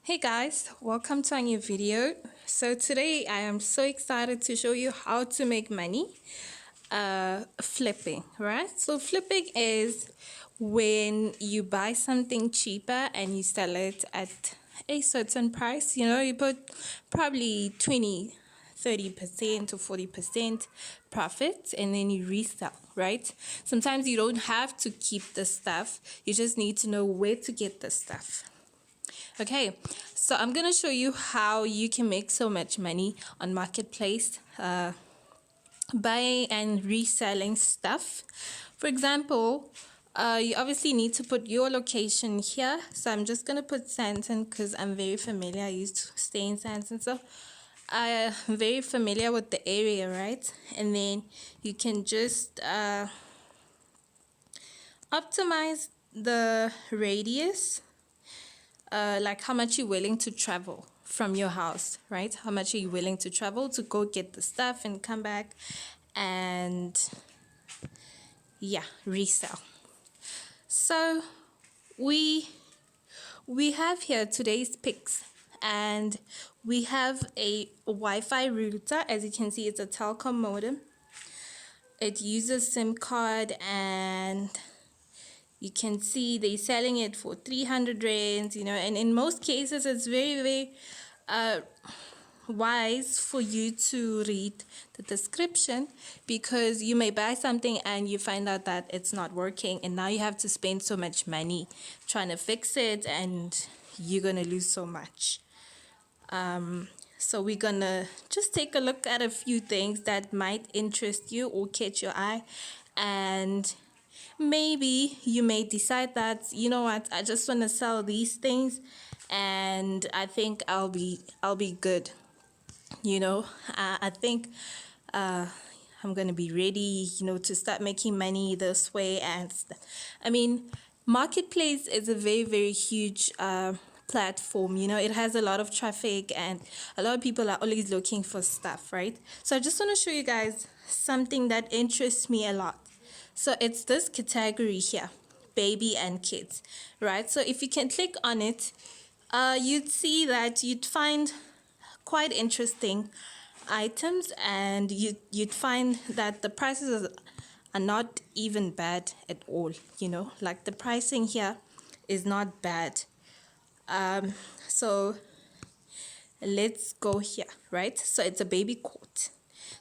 Hey guys, welcome to a new video. So today I am so excited to show you how to make money flipping, right? So flipping is when you buy something cheaper and you sell it at a certain price. You put probably 30% to 40% profit and then you resell, right? Sometimes you don't have to keep the stuff, you just need to know where to get the stuff. Okay, so I'm gonna show you how you can make so much money on marketplace buying and reselling stuff. For example, you obviously need to put your location here. So I'm just gonna put Santon because I'm very familiar. I used to stay in Santon, so I'm very familiar with the area, right? And then you can just optimize the radius, like how much you're willing to travel from your house, right? How much are you willing to travel to go get the stuff and come back and resell. So we have here today's picks, and we have a Wi-Fi router. As you can see, it's a telecom modem. It uses SIM card, and you can see they're selling it for 300 rands, and in most cases it's very, very wise for you to read the description, because you may buy something and you find out that it's not working, and now you have to spend so much money trying to fix it, and you're gonna lose so much. So we're gonna just take a look at a few things that might interest you or catch your eye, and maybe you may decide that, you know what, I just want to sell these things and I think I'll be good. I think I'm gonna be ready, to start making money this way. And I mean, marketplace is a very, very huge platform. It has a lot of traffic and a lot of people are always looking for stuff, right? So I just want to show you guys something that interests me a lot. So it's this category here, baby and kids, right? So if you can click on it, you'd see that you'd find quite interesting items, and you'd find that the prices are not even bad at all. Like the pricing here is not bad. So let's go here, right? So it's a baby coat.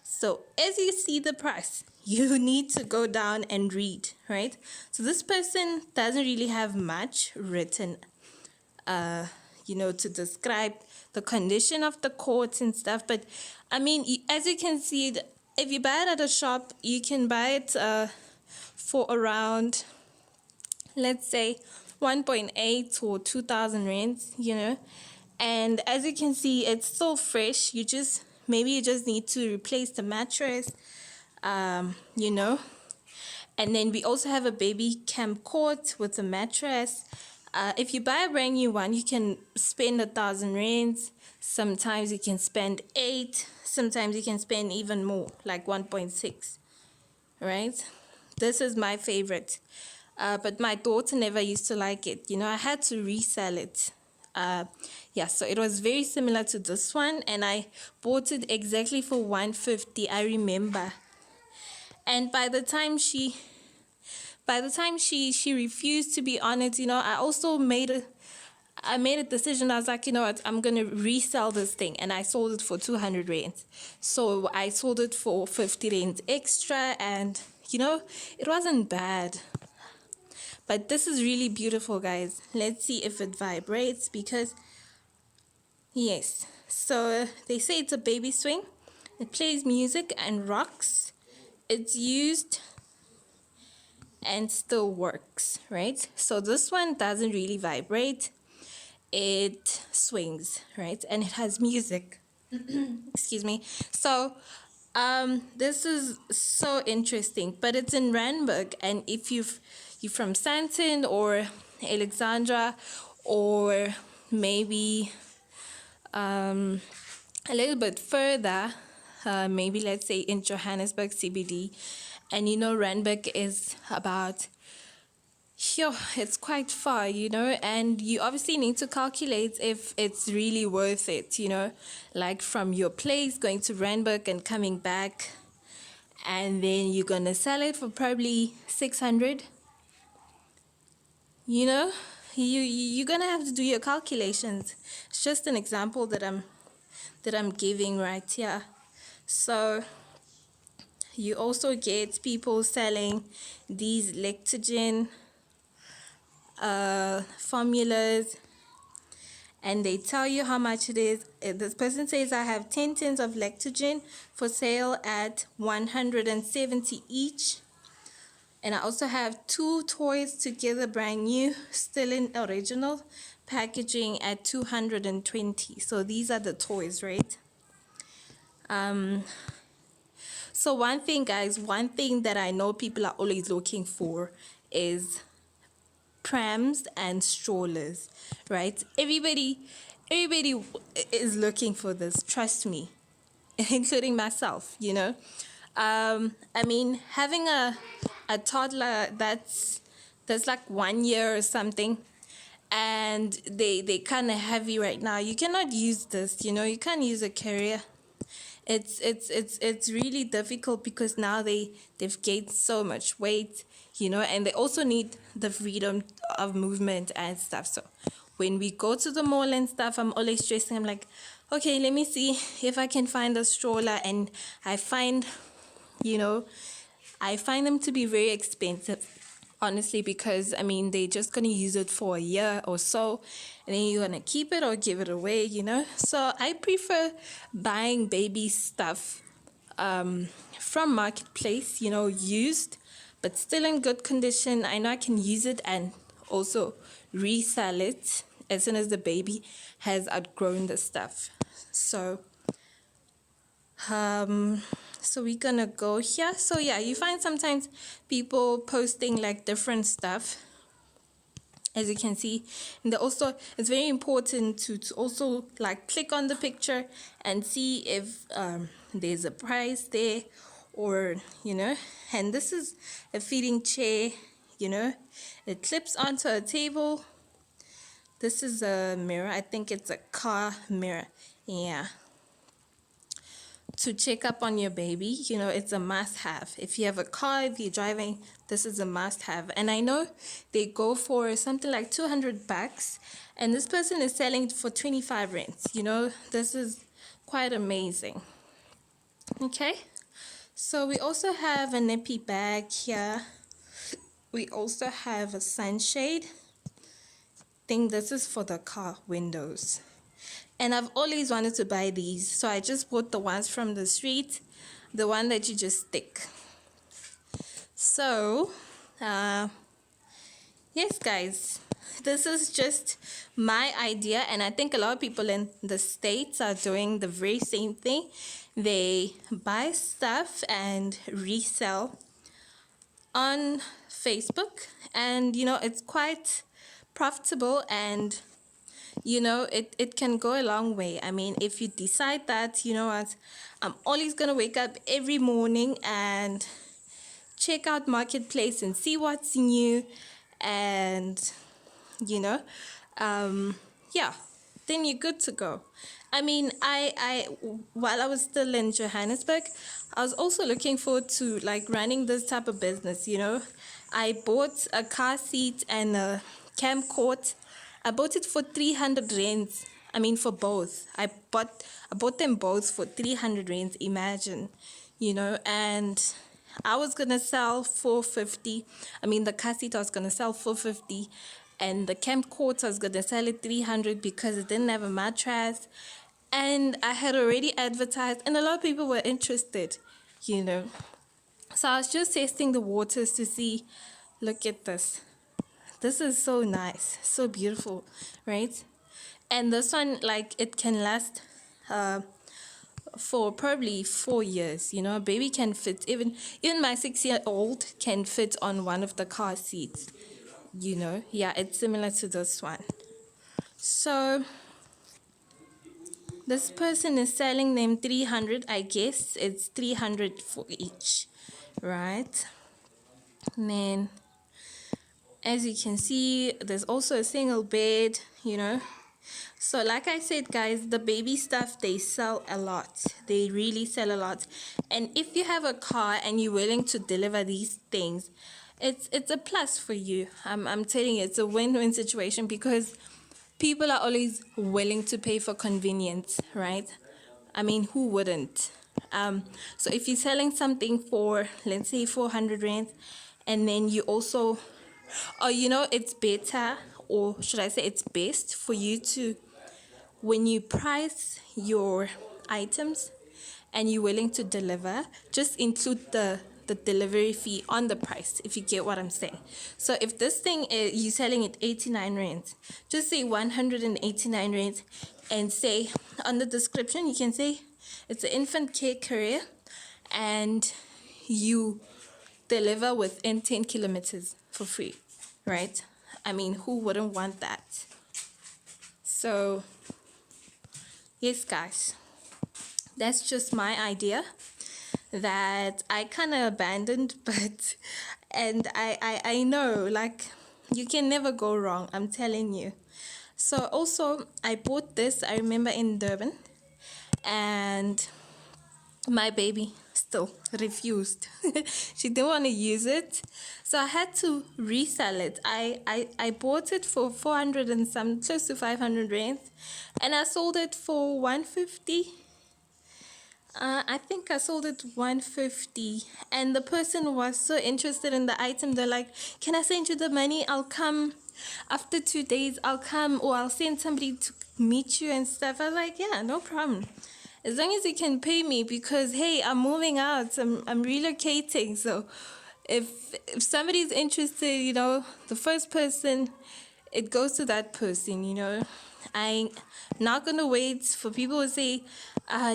So as you see the price, you need to go down and read, right? So this person doesn't really have much written, to describe the condition of the coats and stuff. But I mean, as you can see, if you buy it at a shop, you can buy it for around, let's say, 1.8 or 2,000 rands, and as you can see, it's so fresh. Maybe you just need to replace the mattress, and then we also have a baby camp coat with a mattress. If you buy a brand new one, you can spend 1,000 rands. Sometimes you can spend 8. Sometimes you can spend even more, like 1.6, right? This is my favorite. But my daughter never used to like it. I had to resell it. So it was very similar to this one, and I bought it exactly for 150, I remember. And by the time she refused to be on it, I also made a decision. I was like, you know what, I'm gonna resell this thing, and I sold it for 200 rands. So I sold it for 50 rands extra, and it wasn't bad. But this is really beautiful, guys. Let's see if it vibrates, because yes. So they say it's a baby swing. It plays music and rocks. It's used and still works, right? So this one doesn't really vibrate. It swings, right? And it has music. Excuse me. So this is so interesting, but it's in Randburg, and if you're from Santon or Alexandra, or maybe a little bit further, maybe let's say in Johannesburg CBD, and Randburg is about Sure, it's quite far, and you obviously need to calculate if it's really worth it, like from your place going to Randburg and coming back, and then you're gonna sell it for probably 600. You know, you're gonna have to do your calculations. It's just an example that I'm giving right here. So you also get people selling these lectogen formulas, and they tell you how much it is. This person says, I have 10 tins of lectogen for sale at 170 each. And I also have 2 toys together, brand new, still in original packaging at 220. So these are the toys, right? So one thing, guys, one thing that I know people are always looking for is prams and strollers, right? Everybody is looking for this, trust me, including myself. I mean, having a toddler that's like 1 year or something, and they kind of heavy right now, you cannot use this, you can't use a carrier. It's really difficult because now they've gained so much weight, and they also need the freedom of movement and stuff. So when we go to the mall and stuff, I'm always stressing. I'm like, okay, let me see if I can find a stroller, and I find you know I find them to be very expensive, honestly, because I mean they're just gonna use it for a year or so, and then you're gonna keep it or give it away. So I prefer buying baby stuff from marketplace, used but still in good condition. I know I can use it and also resell it as soon as the baby has outgrown the stuff. So we're gonna go here. So yeah, you find sometimes people posting like different stuff, as you can see. And also, it's very important to also like click on the picture and see if there's a price there, or and this is a feeding chair. It clips onto a table. This is a mirror. I think it's a car mirror. Yeah, to check up on your baby, it's a must-have. If you have a car, if you're driving, this is a must-have. And I know they go for something like 200 bucks, and this person is selling it for 25 rands. This is quite amazing. Okay, so we also have a nippy bag here. We also have a sunshade. I think this is for the car windows. And I've always wanted to buy these, so I just bought the ones from the street, the one that you just stick. So, yes, guys, this is just my idea, and I think a lot of people in the States are doing the very same thing. They buy stuff and resell on Facebook, and it's quite profitable, and it can go a long way. I mean, if you decide that, what, I'm always going to wake up every morning and check out Marketplace and see what's new, and, yeah, then you're good to go. I mean, I while I was still in Johannesburg, I was also looking forward to like running this type of business. I bought a car seat and a camcorder. I bought it for 300 rands. I mean, for both. I bought them both for 300 rands. Imagine, and I was gonna sell 450. I mean, the car seat I was gonna sell 450, and the camcorder I was gonna sell it 300 because it didn't have a mattress, and I had already advertised, and a lot of people were interested. So I was just testing the waters to see. Look at this. This is so nice, so beautiful, right? And this one, like, it can last for probably 4 years. A baby can fit, even my 6-year-old can fit on one of the car seats. Yeah, it's similar to this one. So this person is selling them 300. I guess it's 300 for each, right? And then As you can see, there's also a single bed, So like I said, guys, the baby stuff, they sell a lot. They really sell a lot. And if you have a car and you're willing to deliver these things, it's a plus for you. I'm telling you, it's a win-win situation because people are always willing to pay for convenience, right? I mean, who wouldn't? So if you're selling something for, let's say, 400 rand, and then you also, it's better, or should I say it's best for you to, when you price your items and you're willing to deliver, just include the delivery fee on the price, if you get what I'm saying. So if this thing is, you're selling it 89 rand, just say 189 rand, and say on the description, you can say it's an infant care courier and you deliver within 10 kilometers for free, right? I mean, who wouldn't want that? So yes, guys, that's just my idea that I kind of abandoned, and I know, like, you can never go wrong, I'm telling you. So also, I bought this, I remember, in Durban, and my baby still refused. She didn't want to use it, so I had to resell it. I bought it for 400 and some, close to 500 rand, and I sold it for 150. I think I sold it 150, and the person was so interested in the item. They're like, "Can I send you the money? I'll come after 2 days. I'll come, or I'll send somebody to meet you and stuff." I was like, "Yeah, no problem. As long as you can pay me, because hey, I'm moving out. I'm relocating. So if somebody's interested, the first person, it goes to that person. I'm not gonna wait for people to say,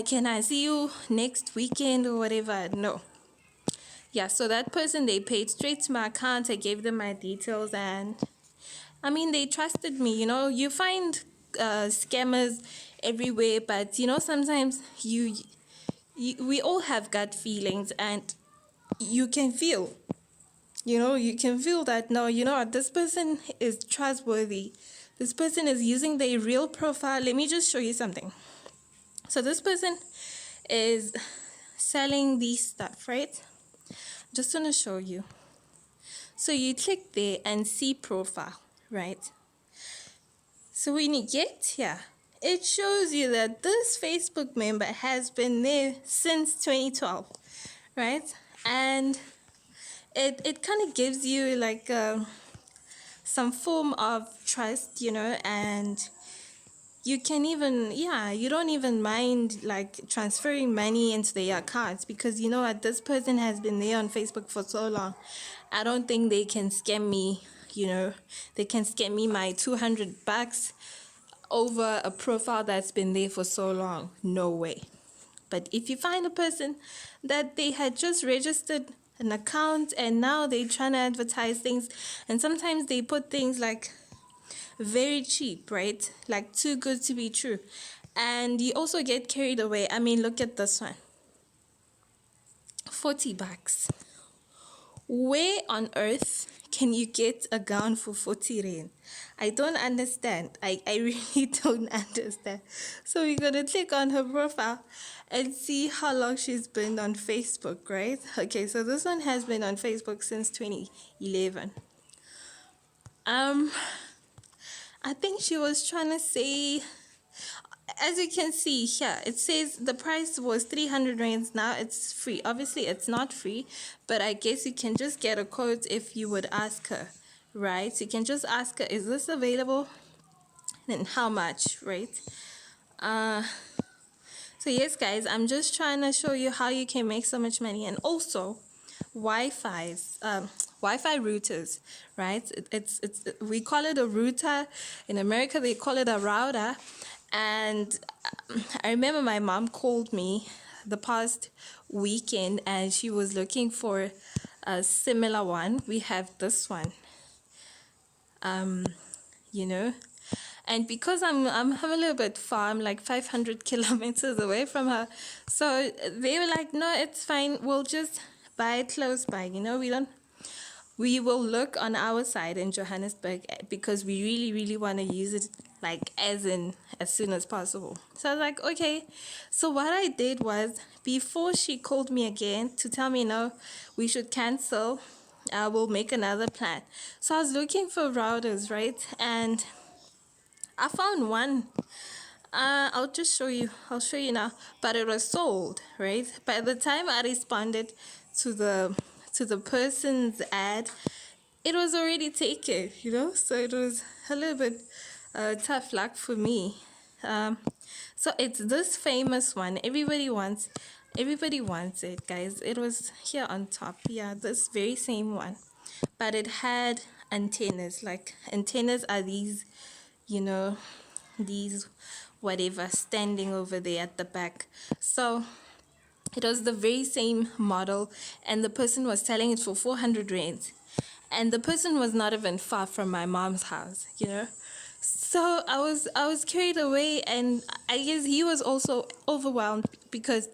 can I see you next weekend or whatever. No. Yeah, so that person, they paid straight to my account. I gave them my details, and I mean, they trusted me. You find scammers everywhere, but sometimes we all have gut feelings, and you can feel. You can feel that, no, this person is trustworthy. This person is using their real profile. Let me just show you something. So this person is selling these stuff, right? Just want to show you. So you click there and see profile, right? So when you get here, it shows you that this Facebook member has been there since 2012, right? And it kind of gives you like some form of trust, and you can even, you don't even mind like transferring money into their accounts, because what, this person has been there on Facebook for so long. I don't think they can scam me, they can scam me my 200 bucks over a profile that's been there for so long. No way. But if you find a person that they had just registered an account and now they're trying to advertise things, and sometimes they put things like very cheap, right? Like too good to be true. And you also get carried away. I mean, look at this one. 40 bucks. Where on earth can you get a gown for 40 rand? I don't understand. I really don't understand. So we're going to click on her profile and see how long she's been on Facebook, right? Okay, so this one has been on Facebook since 2011. I think she was trying to say, as you can see here, it says the price was 300 rands. Now it's free. Obviously, it's not free, but I guess you can just get a quote if you would ask her, right? You can just ask her, is this available? And how much, right? So yes, guys, I'm just trying to show you how you can make so much money. And also, Wi-Fi routers, right? It's we call it a router. In America, they call it a router. And I remember my mom called me the past weekend, and she was looking for a similar one. We have this one, and because I'm a little bit far, I'm like 500 kilometers away from her. So they were like, no, it's fine. We'll just buy it close by. we will look on our side in Johannesburg because we really, really want to use it like as soon as possible. So I was like, okay. So what I did was before she called me again to tell me no, we should cancel. I will make another plan. So I was looking for routers, right? And I found one. I'll just show you. I'll show you now. But it was sold, right? By the time I responded to the person's ad, it was already taken, So it was a little bit tough luck for me. So it's this famous one. Everybody wants it, guys. It was here on top. Yeah, this very same one. But it had antennas. Like antennas are these, you know, these whatever standing over there at the back. So it was the very same model, and the person was selling it for 400 rands. And the person was not even far from my mom's house. So I was carried away, and I guess he was also overwhelmed because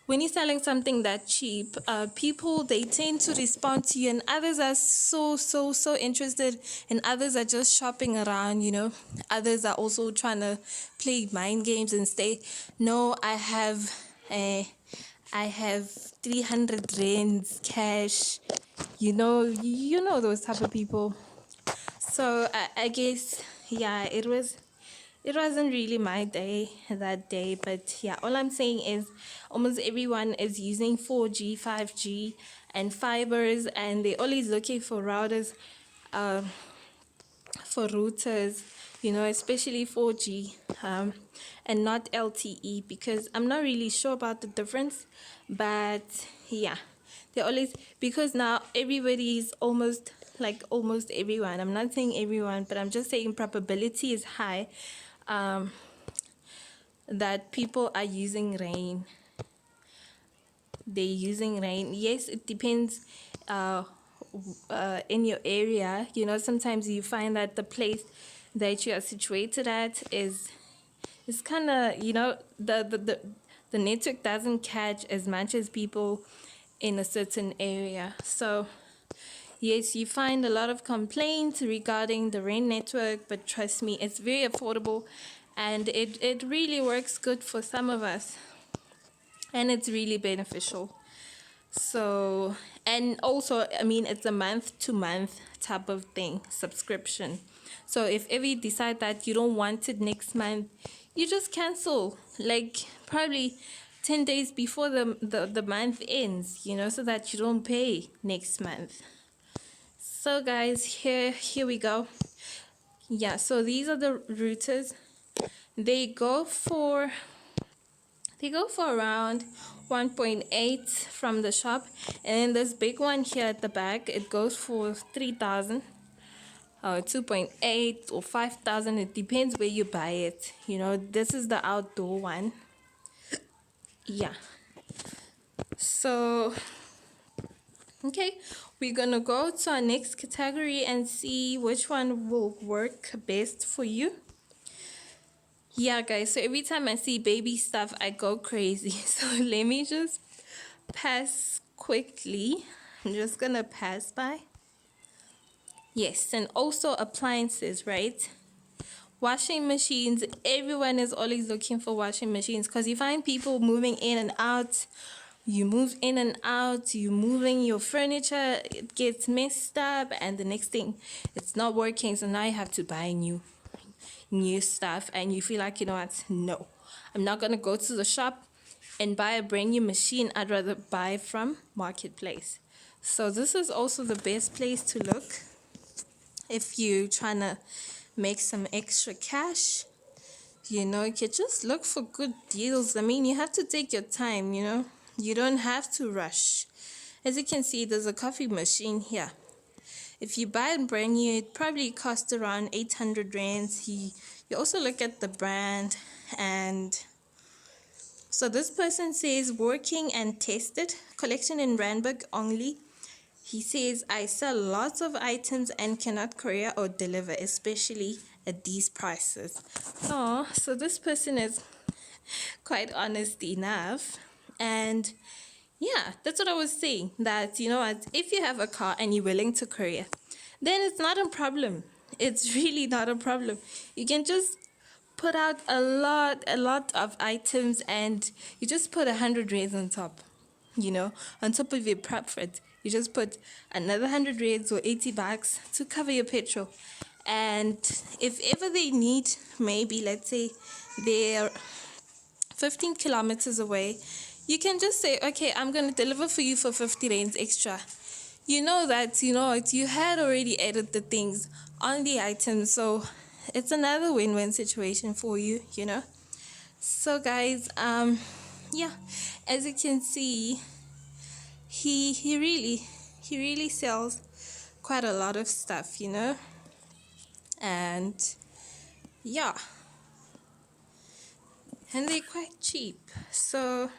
when you're selling something that cheap, people, they tend to respond to you, and others are so interested, and others are just shopping around. Others are also trying to play mind games and say, no, I have 300 rands cash. You know those type of people. So I guess, yeah, it wasn't really my day that day, but yeah, all I'm saying is almost everyone is using 4G, 5G, and fibers, and they're always looking for routers, for routers, especially 4G, and not LTE, because I'm not really sure about the difference, but yeah, they're always, because now everybody is almost everyone. I'm not saying everyone, but I'm just saying probability is high, that people are using rain. They're using rain. Yes, it depends in your area. Sometimes you find that the place that you are situated at is kind of, the network doesn't catch as much as people in a certain area. So yes, you find a lot of complaints regarding the rain network, but trust me, it's very affordable, and it really works good for some of us, and it's really beneficial. So, and also, I mean, it's a month to month type of thing, subscription. So if ever you decide that you don't want it next month, you just cancel, like probably 10 days before the month ends, so that you don't pay next month. So guys, here we go. Yeah, so these are the routers. They go for around 1.8 from the shop, and then this big one here at the back, it goes for 3,000, 2.8 or 5,000. It depends where you buy it. This is the outdoor one. Yeah. So okay, we're gonna go to our next category and see which one will work best for you. Yeah, guys, so every time I see baby stuff, I go crazy. So let me just pass quickly. I'm just gonna pass by. Yes, and also appliances, right? Washing machines. Everyone is always looking for washing machines because you find people moving in and out. You move in and out, you moving your furniture, it gets messed up, and the next thing, it's not working. So now you have to buy new stuff, and you feel like, you know what, no, I'm not gonna go to the shop and buy a brand new machine. I'd rather buy from Marketplace. So this is also the best place to look if you're trying to make some extra cash. You can just look for good deals. I mean, you have to take your time. You don't have to rush. As you can see, there's a coffee machine here. If you buy it brand new, it probably costs around 800 rands. You also look at the brand, and so this person says working and tested, collection in Randburg only. He says, I sell lots of items and cannot courier or deliver, especially at these prices. Oh, so this person is quite honest enough. And Yeah, that's what I was saying. That, you know what, if you have a car and you're willing to courier, then it's not a problem. It's really not a problem. You can just put out a lot of items, and you just put 100 raids on top. On top of your profit, you just put another 100 raids or 80 bucks to cover your petrol. And if ever they need, maybe let's say they're 15 kilometers away, you can just say, okay, I'm going to deliver for you for 50 rands extra. You had already added the things on the item, so it's another win-win situation for you. So guys, yeah, as you can see, he really sells quite a lot of stuff. And yeah, and they're quite cheap. So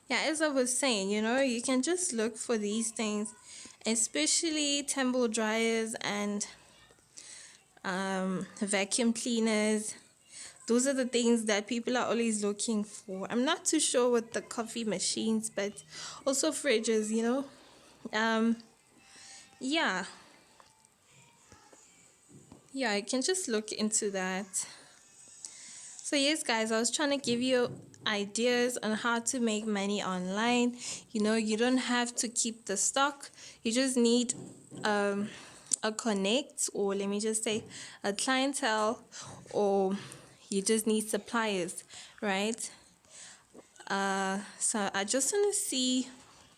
yeah, as I was saying, you can just look for these things, especially tumble dryers and vacuum cleaners. Those are the things that people are always looking for. I'm not too sure with the coffee machines, but also fridges. Um, yeah, yeah, I can just look into that. So yes, guys, I was trying to give you ideas on how to make money online. You don't have to keep the stock. You just need a connect, or let me just say a clientele, or you just need suppliers, right? So I just want to see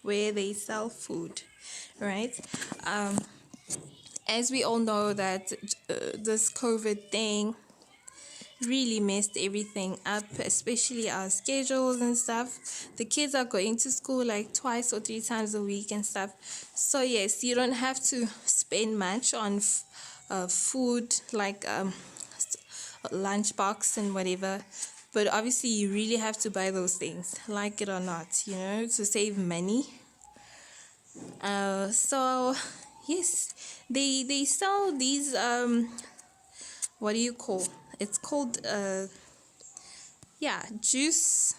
where they sell food, right? As we all know that this COVID thing really messed everything up, especially our schedules and stuff. The kids are going to school like twice or three times a week and stuff. So yes, you don't have to spend much on food, like lunchbox and whatever. But obviously, you really have to buy those things, like it or not, to save money. So yes, they sell these what do you call? It's called yeah, juice.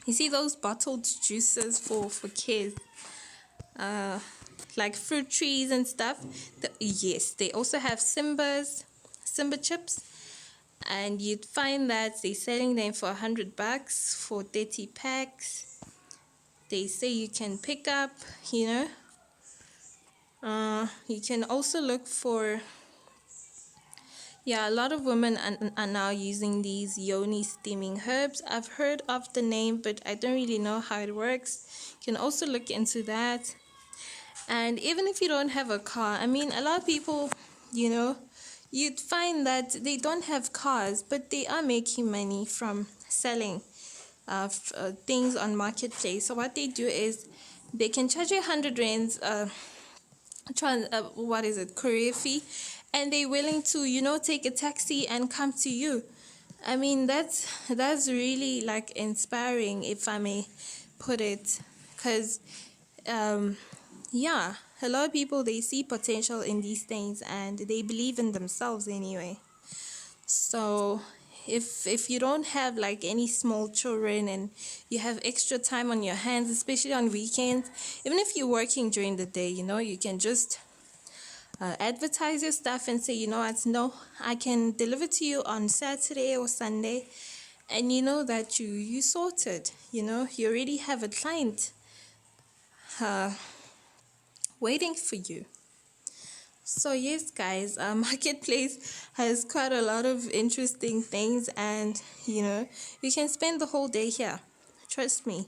You see those bottled juices for kids, uh, like fruit trees and stuff. Yes, they also have Simba chips, and you'd find that they're selling them for 100 bucks for 30 packs. They say you can pick up, you know. You can also look for, yeah, a lot of women are now using these yoni steaming herbs. I've heard of the name, but I don't really know how it works. You can also look into that. And even if you don't have a car, I mean, a lot of people, you'd find that they don't have cars, but they are making money from selling things on marketplace. So what they do is they can charge you 100 rands courier fee, and they're willing to take a taxi and come to you. I mean, that's really like inspiring, if I may put it, because yeah, a lot of people, they see potential in these things and they believe in themselves anyway. So if you don't have like any small children and you have extra time on your hands, especially on weekends, even if you're working during the day, you can just advertise your stuff and say, what, no, I can deliver to you on Saturday or Sunday, and you know that you sorted, you already have a client uh, waiting for you. So yes, guys, marketplace has quite a lot of interesting things, and you can spend the whole day here. Trust me,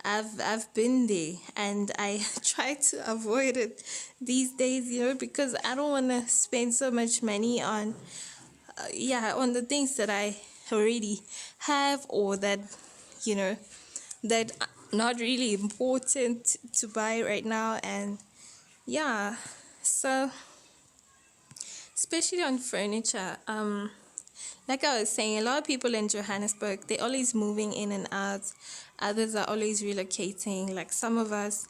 I've been there, and I try to avoid it these days, because I don't want to spend so much money on on the things that I already have, or that that are not really important to buy right now. And yeah, so especially on furniture. Like I was saying, a lot of people in Johannesburg, they're always moving in and out. Others are always relocating, like some of us.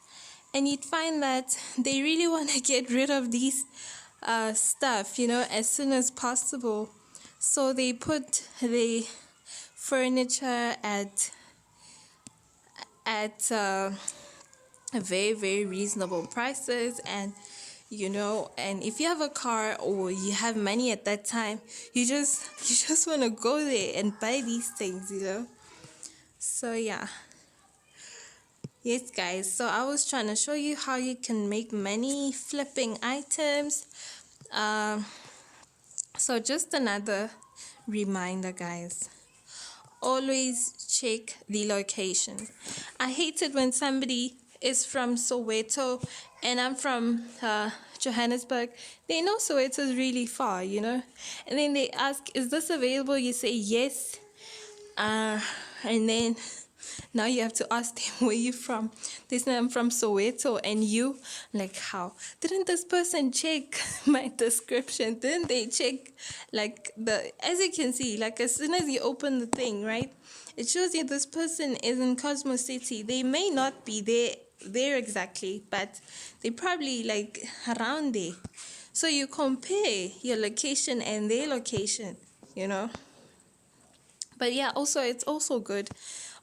And you'd find that they really want to get rid of these stuff, as soon as possible. So they put the furniture at very, very reasonable prices. And and if you have a car or you have money at that time, you just want to go there and buy these things. So yeah. Yes, guys, so I was trying to show you how you can make money flipping items. um so just another reminder, guys, always check the location. I hate it when somebody is from Soweto and I'm from Johannesburg. They know Soweto is really far. And then they ask, is this available? You say yes. And then now you have to ask them, where you from? They say, I'm from Soweto. And you, like, how? Didn't this person check my description? Didn't they check, like, as you can see, like, as soon as you open the thing, right? It shows you this person is in Cosmo City. They may not be there exactly, but they probably, like, around there. So you compare your location and their location. But yeah, also it's also good,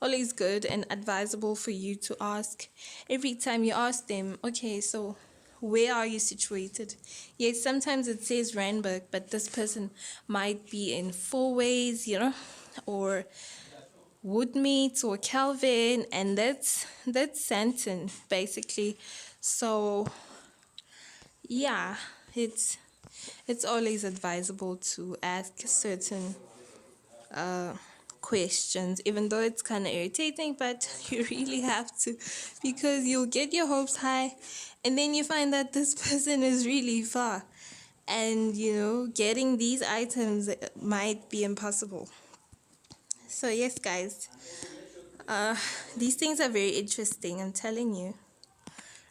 always good and advisable for you to ask every time you ask them, okay, so where are you situated? Yes, sometimes it says Randburg, but this person might be in Four Ways, or Woodmead or Calvin, and that's Santon basically. So yeah, it's always advisable to ask certain uh, questions, even though it's kind of irritating, but you really have to, because you'll get your hopes high and then you find that this person is really far, and getting these items might be impossible. So yes, guys, these things are very interesting, I'm telling you,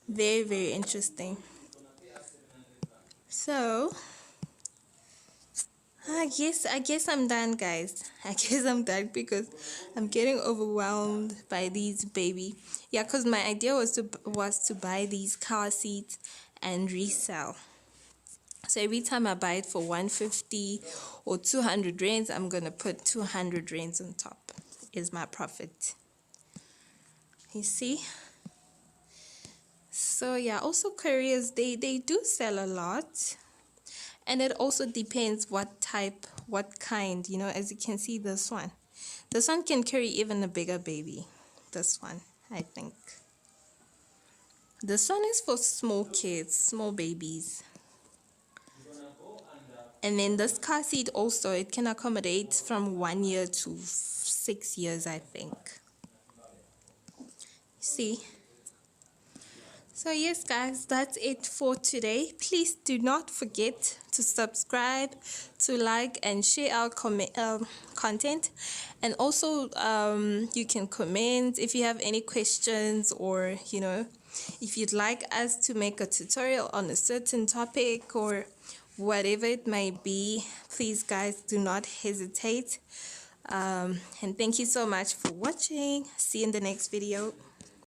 very, very interesting. So I guess I'm done, guys. I guess I'm done because I'm getting overwhelmed by these, baby. Yeah, because my idea was to buy these car seats and resell. So every time I buy it for 150 or 200 rands, I'm gonna put 200 rands on top. Is my profit. You see? So yeah, also couriers, they do sell a lot. And it also depends what type, what kind, as you can see, this one. This one can carry even a bigger baby. This one, I think. This one is for small kids, small babies. And then this car seat also, it can accommodate from 1 year to 6 years, I think. See? So yes, guys, that's it for today. Please do not forget to subscribe, to like and share our content. And also, you can comment if you have any questions, or if you'd like us to make a tutorial on a certain topic or whatever it may be. Please, guys, do not hesitate. And thank you so much for watching. See you in the next video.